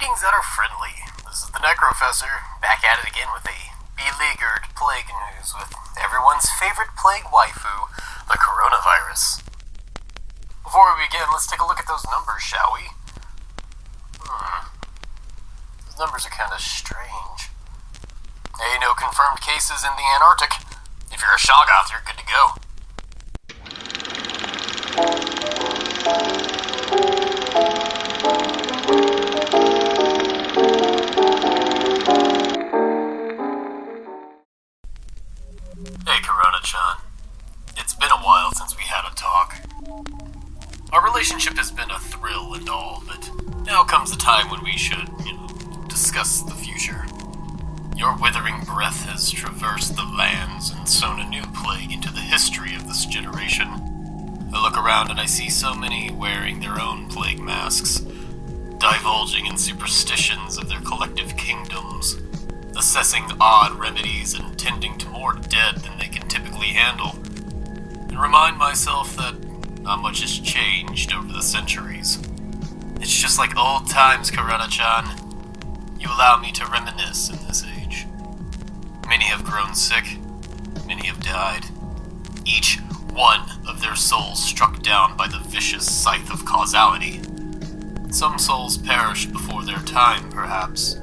Greetings that are friendly. This is the Necrofessor, back at it again with a beleaguered plague news with everyone's favorite plague waifu, the coronavirus. Before we begin, let's take a look at those numbers, shall we? Those numbers are kinda strange. Hey, no confirmed cases in the Antarctic. If you're a Shoggoth, you're good to go. Hey, Corona-chan. It's been a while since we had a talk. Our relationship has been a thrill and all, but now comes the time when we should, discuss the future. Your withering breath has traversed the lands and sown a new plague into the history of this generation. I look around and I see so many wearing their own plague masks, divulging in superstitions of their collective kingdoms, assessing odd remedies and tending to more dead than they can typically handle, and remind myself that not much has changed over the centuries. It's just like old times, Corona-chan. You allow me to reminisce in this age. Many have grown sick, many have died. Each one of their souls struck down by the vicious scythe of causality. Some souls perished before their time, perhaps.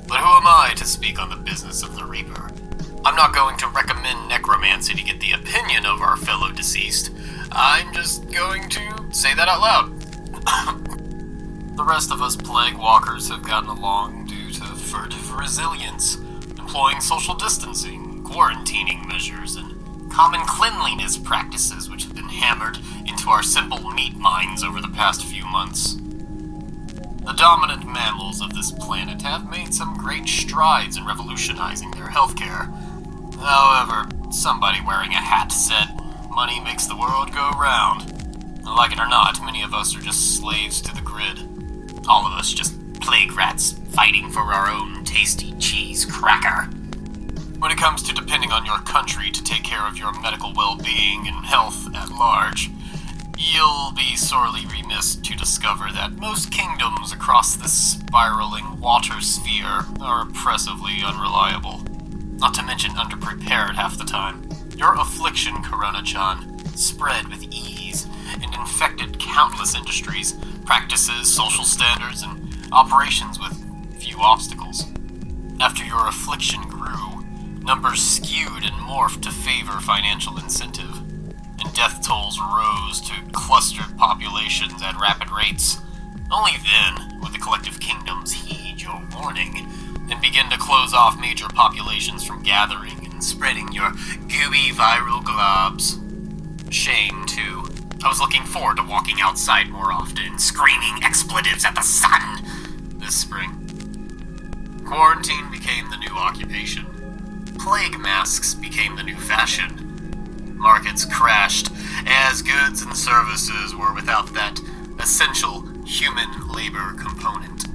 But who am I to speak on the business of the Reaper? I'm not going to recommend necromancy to get the opinion of our fellow deceased. I'm just going to say that out loud. The rest of us plague walkers have gotten along due to furtive resilience, employing social distancing, quarantining measures, and common cleanliness practices which have been hammered into our simple meat minds over the past few months. The dominant mammals of this planet have made some great strides in revolutionizing their healthcare. However, somebody wearing a hat said, "Money makes the world go round." And like it or not, many of us are just slaves to the grid. All of us just plague rats fighting for our own tasty cheese cracker. When it comes to depending on your country to take care of your medical well-being and health at large, you'll be sorely remiss to discover that most kingdoms across this spiraling water sphere are oppressively unreliable. Not to mention underprepared half the time. Your affliction, Corona-chan, spread with ease and infected countless industries, practices, social standards, and operations with few obstacles. After your affliction grew, numbers skewed and morphed to favor financial incentive, and death tolls rose to clustered populations at rapid rates. Only then would the collective kingdoms heed your warning and begin to close off major populations from gathering and spreading your gooey viral globs. Shame, too. I was looking forward to walking outside more often, screaming expletives at the sun this spring. Quarantine became the new occupation. Plague masks became the new fashion. Markets crashed as goods and services were without that essential human labor component.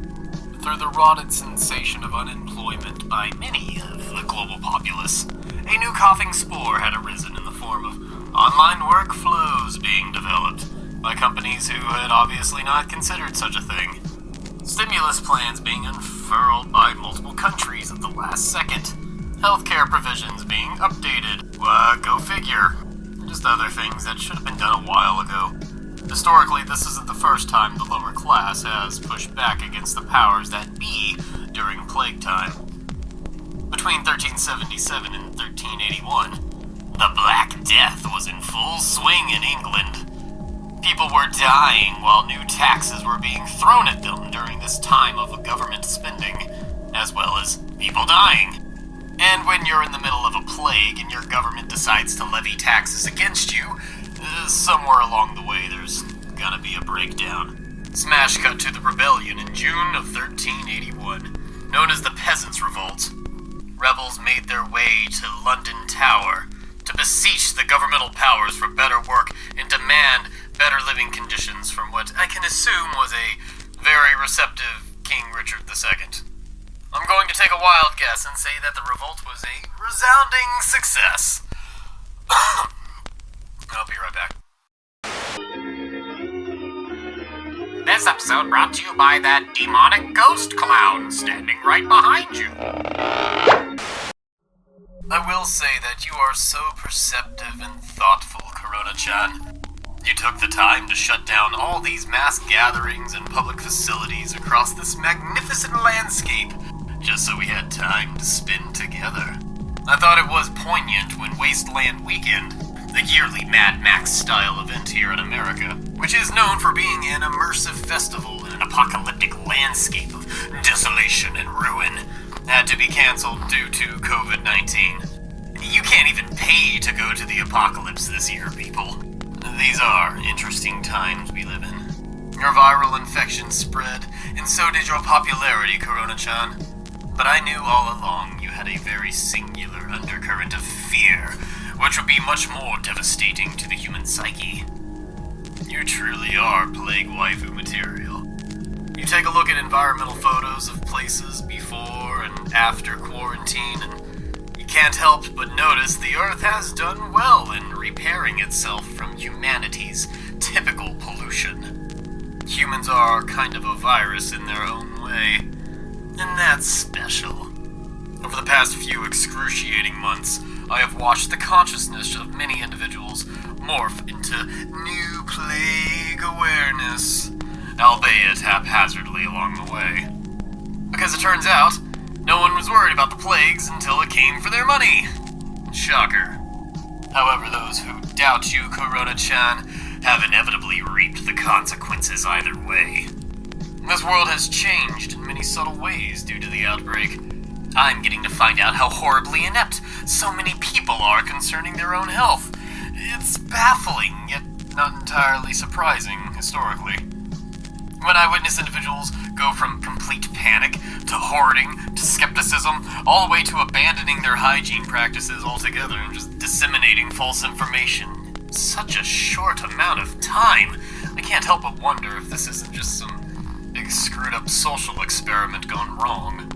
Through the rotted sensation of unemployment by many of the global populace, a new coughing spore had arisen in the form of online workflows being developed by companies who had obviously not considered such a thing. Stimulus plans being unfurled by multiple countries at the last second. Healthcare provisions being updated. Go figure. Just other things that should have been done a while ago. Historically, this isn't the first time the lower class has pushed back against the powers that be during plague time. Between 1377 and 1381, the Black Death was in full swing in England. People were dying while new taxes were being thrown at them during this time of government spending, as well as people dying. And when you're in the middle of a plague and your government decides to levy taxes against you, somewhere along the way there's gonna be a breakdown. Smash cut to the rebellion in June of 1381, known as the Peasants' Revolt. Rebels made their way to London Tower to beseech the governmental powers for better work and demand better living conditions from what I can assume was a very receptive King Richard II. I'm going to take a wild guess and say that the revolt was a resounding success. I'll be right back. As This episode brought to you by that demonic ghost clown standing right behind you. I will say that you are so perceptive and thoughtful, Corona-chan. You took the time to shut down all these mass gatherings and public facilities across this magnificent landscape, just so we had time to spend together. I thought it was poignant when Wasteland Weekend, the yearly Mad Max-style event here in America, which is known for being an immersive festival in an apocalyptic landscape of desolation and ruin, had to be canceled due to COVID-19. You can't even pay to go to the apocalypse this year, people. These are interesting times we live in. Your viral infection spread, and so did your popularity, Corona-chan. But I knew all along you had a very singular undercurrent of fear, which would be much more devastating to the human psyche. You truly are plague waifu material. You take a look at environmental photos of places before and after quarantine, and you can't help but notice the Earth has done well in repairing itself from humanity's typical pollution. Humans are kind of a virus in their own way, and that's special. Over the past few excruciating months, I have watched the consciousness of many individuals morph into new plague awareness, albeit haphazardly along the way. Because it turns out, no one was worried about the plagues until it came for their money. Shocker. However, those who doubt you, Corona-chan, have inevitably reaped the consequences either way. This world has changed in many subtle ways due to the outbreak. I'm getting to find out how horribly inept so many people are concerning their own health. It's baffling, yet not entirely surprising, historically. When I witness individuals go from complete panic, to hoarding, to skepticism, all the way to abandoning their hygiene practices altogether and just disseminating false information in such a short amount of time, I can't help but wonder if this isn't just some big screwed-up social experiment gone wrong.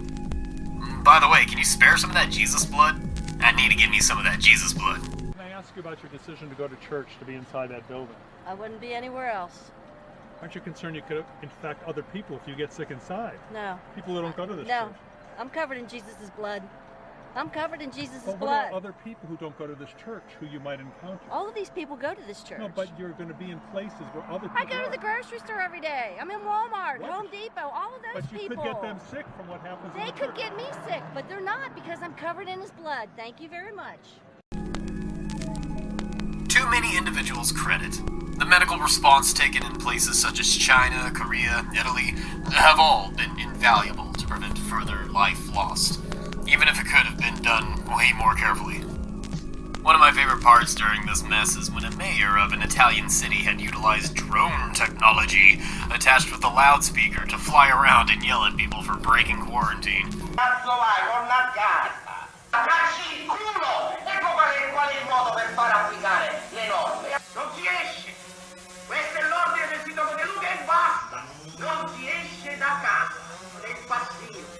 By the way, can you spare some of that Jesus blood? I need to give me some of that Jesus blood. Can I ask you about your decision to go to church, to be inside that building? I wouldn't be anywhere else. Aren't you concerned you could infect other people if you get sick inside? No. People who don't go to this No. church. I'm covered in Jesus' blood. I'm covered in Jesus' But what blood. about other people who don't go to this church who you might encounter? All of these people go to this church. No, but you're going to be in places where other people I go to the grocery store every day. I'm in Walmart, What? Home Depot, all of those But you people. could get them sick from what happens in They the could church. get me sick, but they're not because I'm covered in his blood. Thank you very much. Too many individuals credit. The medical response taken in places such as China, Korea, Italy have all been invaluable to prevent further life lost, even if it could have been done way more carefully. One of my favorite parts during this mess is when a mayor of an Italian city had utilized drone technology attached with a loudspeaker to fly around and yell at people for breaking quarantine. Cazzo vai, monnacata! Cacci il culo! Ecco qual è il modo per far applicare le norme. Non si esce! Questo è l'ordine del sindaco De Luca e basta! Non si esce da casa! Nel passivo!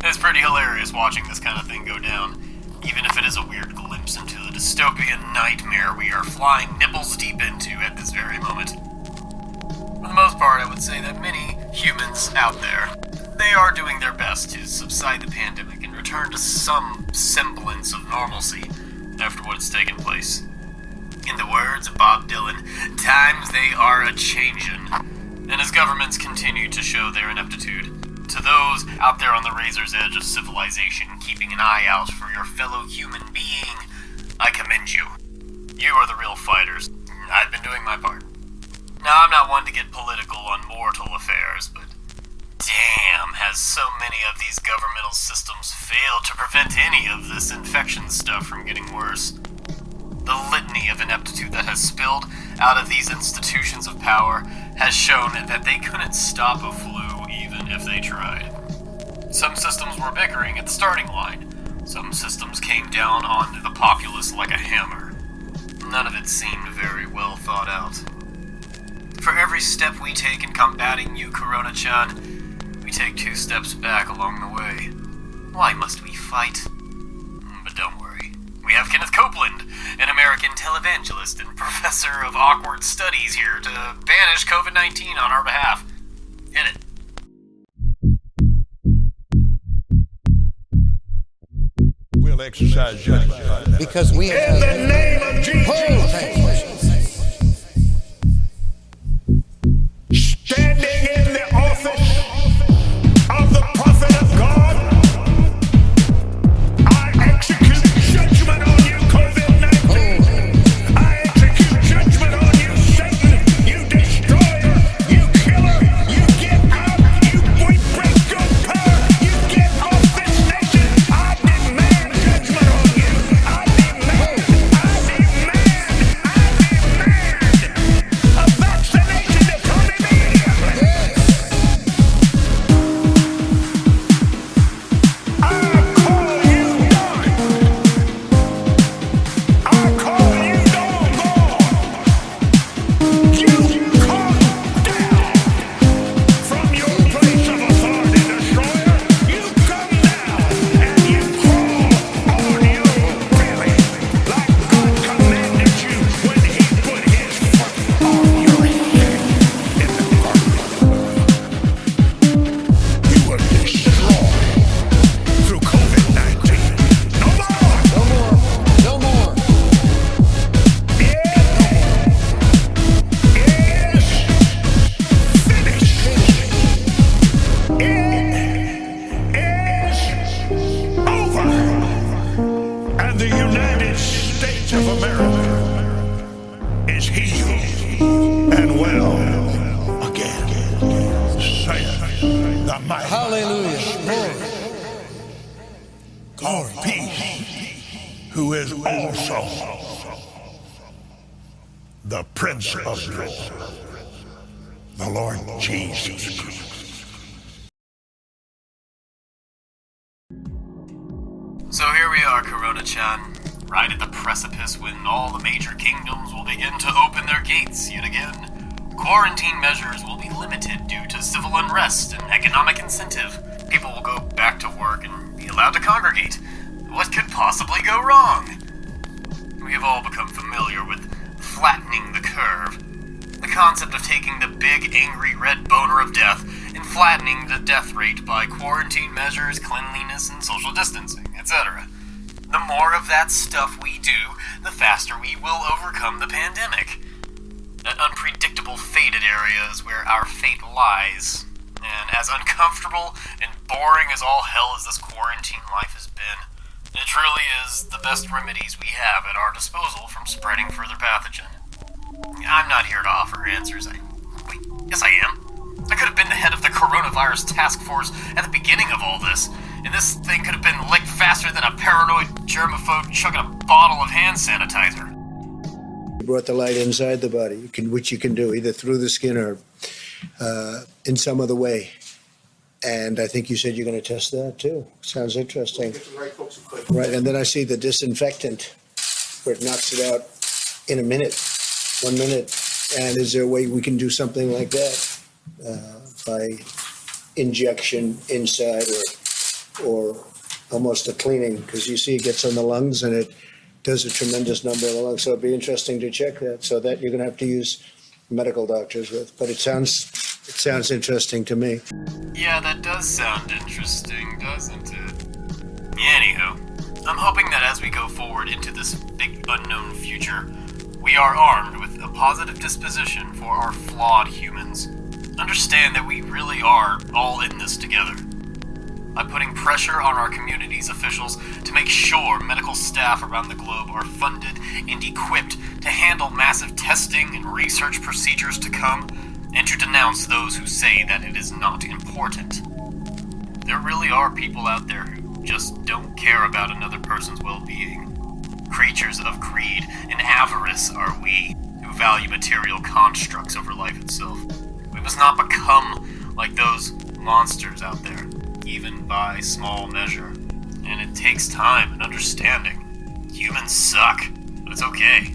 It's pretty hilarious watching this kind of thing go down, even if it is a weird glimpse into the dystopian nightmare we are flying nipples deep into at this very moment. For the most part, I would say that many humans out there, they are doing their best to subside the pandemic and return to some semblance of normalcy after what's taken place. In the words of Bob Dylan, times they are a-changin'. And as governments continue to show their ineptitude, to those out there on the razor's edge of civilization keeping an eye out for your fellow human being, I commend you. You are the real fighters. I've been doing my part. Now, I'm not one to get political on mortal affairs, but damn, has so many of these governmental systems failed to prevent any of this infection stuff from getting worse. The litany of ineptitude that has spilled out of these institutions of power has shown that they couldn't stop a flu even if they tried. Some systems were bickering at the starting line. Some systems came down on the populace like a hammer. None of it seemed very well thought out. For every step we take in combating you, Corona-chan, we take 2 steps back along the way. Why must we fight? But don't worry. We have Kenneth Copeland, an American televangelist and professor of awkward studies here to banish COVID-19 on our behalf. Hit it. We'll exercise judgment. Because we have... In the name of Jesus. Standing in the office of the prophet of God, I execute judgment on you, COVID-19. I execute judgment on you, Satan, you destroyer, you killer, you get out, you break your power, you get off this nation. I demand judgment on you. I demand a vaccination to come immediately. I call you done. I call you doggone. You come down from your place of authority, destroyer. You come down and you crawl on your belly like God commanded you when He put His foot on your head in the garden. You were destroyed through COVID-19. No more. No more. No more. It is finished. It is over. And the United States of America is healed and well again. Saith the mighty Hallelujah. God of peace, who is also the Prince of Peace, the Lord Jesus Christ. So here we are, Corona-chan, right at the precipice when all the major kingdoms will begin to open their gates yet again. Quarantine measures will be limited due to civil unrest and economic incentive. People will go back to work and be allowed to congregate. What could possibly go wrong? We have all become familiar with flattening the curve. The concept of taking the big, angry red boner of death and flattening the death rate by quarantine measures, cleanliness, and social distancing, etc. The more of that stuff we do, the faster we will overcome the pandemic. That unpredictable, fated area is where our fate lies. And as uncomfortable and boring as all hell as this quarantine life has been, it truly is the best remedies we have at our disposal from spreading further pathogen. I'm not here to offer answers. Wait, yes I am. I could have been the head of the coronavirus task force at the beginning of all this, and this thing could have been licked faster than a paranoid germaphobe chugging a bottle of hand sanitizer. You brought the light inside the body, which you can do either through the skin or in some other way. And I think you said you're going to test that too. Sounds interesting. Right, and then I see the disinfectant where it knocks it out in a minute, 1 minute. And is there a way we can do something like that by injection inside or almost a cleaning? Because you see it gets on the lungs and it does a tremendous number of the lungs. So it'd be interesting to check that. So that you're going to have to use medical doctors with. But it sounds interesting to me. Yeah, that does sound interesting, doesn't it? Anywho, I'm hoping that as we go forward into this big unknown future, we are armed with a positive disposition for our flawed humans. Understand that we really are all in this together. By putting pressure on our community's officials to make sure medical staff around the globe are funded and equipped to handle massive testing and research procedures to come, and to denounce those who say that it is not important. There really are people out there who just don't care about another person's well-being. Creatures of greed and avarice are we, who value material constructs over life itself. We must not become like those monsters out there, even by small measure. And it takes time and understanding. Humans suck, but it's okay,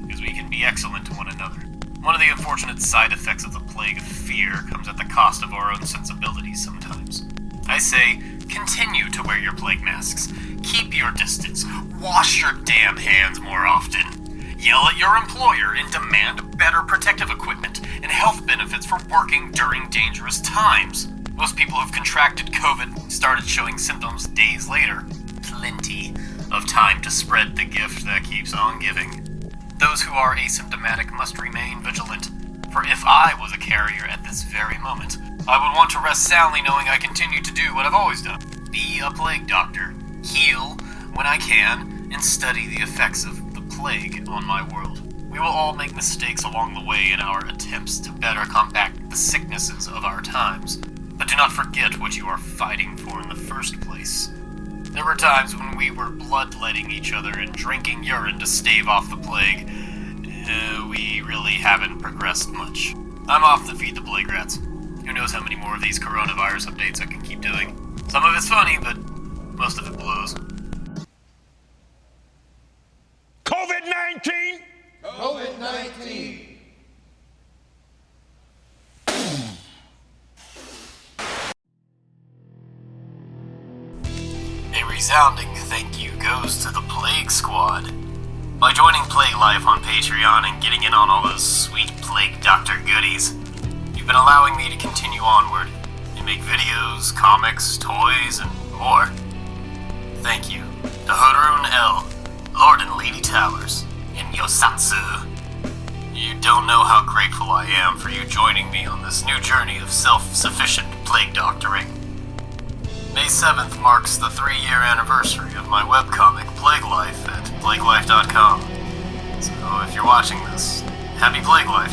because we can be excellent to one another. One of the unfortunate side effects of the plague of fear comes at the cost of our own sensibilities sometimes. I say, continue to wear your plague masks, keep your distance, wash your damn hands more often, yell at your employer and demand better protective equipment, and health benefits for working during dangerous times. Most people who've contracted COVID started showing symptoms days later. Plenty of time to spread the gift that keeps on giving. Those who are asymptomatic must remain vigilant, for if I was a carrier at this very moment, I would want to rest soundly knowing I continue to do what I've always done. Be a plague doctor, heal when I can, and study the effects of the plague on my world. We will all make mistakes along the way in our attempts to better combat the sicknesses of our times, but do not forget what you are fighting for in the first place. There were times when we were bloodletting each other and drinking urine to stave off the plague. We really haven't progressed much. I'm off to feed the plague rats. Who knows how many more of these coronavirus updates I can keep doing. Some of it's funny, but most of it blows. COVID-19? COVID-19. A resounding thank you goes to the Plague Squad. By joining Plague Life on Patreon and getting in on all those sweet Plague Doctor goodies, you've been allowing me to continue onward and make videos, comics, toys, and more. Thank you to Hodorun L, Lord and Lady Towers, and Yosatsu. You don't know how grateful I am for you joining me on this new journey of self-sufficient plague doctoring. May 7th marks the 3-year anniversary of my webcomic Plague Life at plaguelife.com. So if you're watching this, happy Plague Life.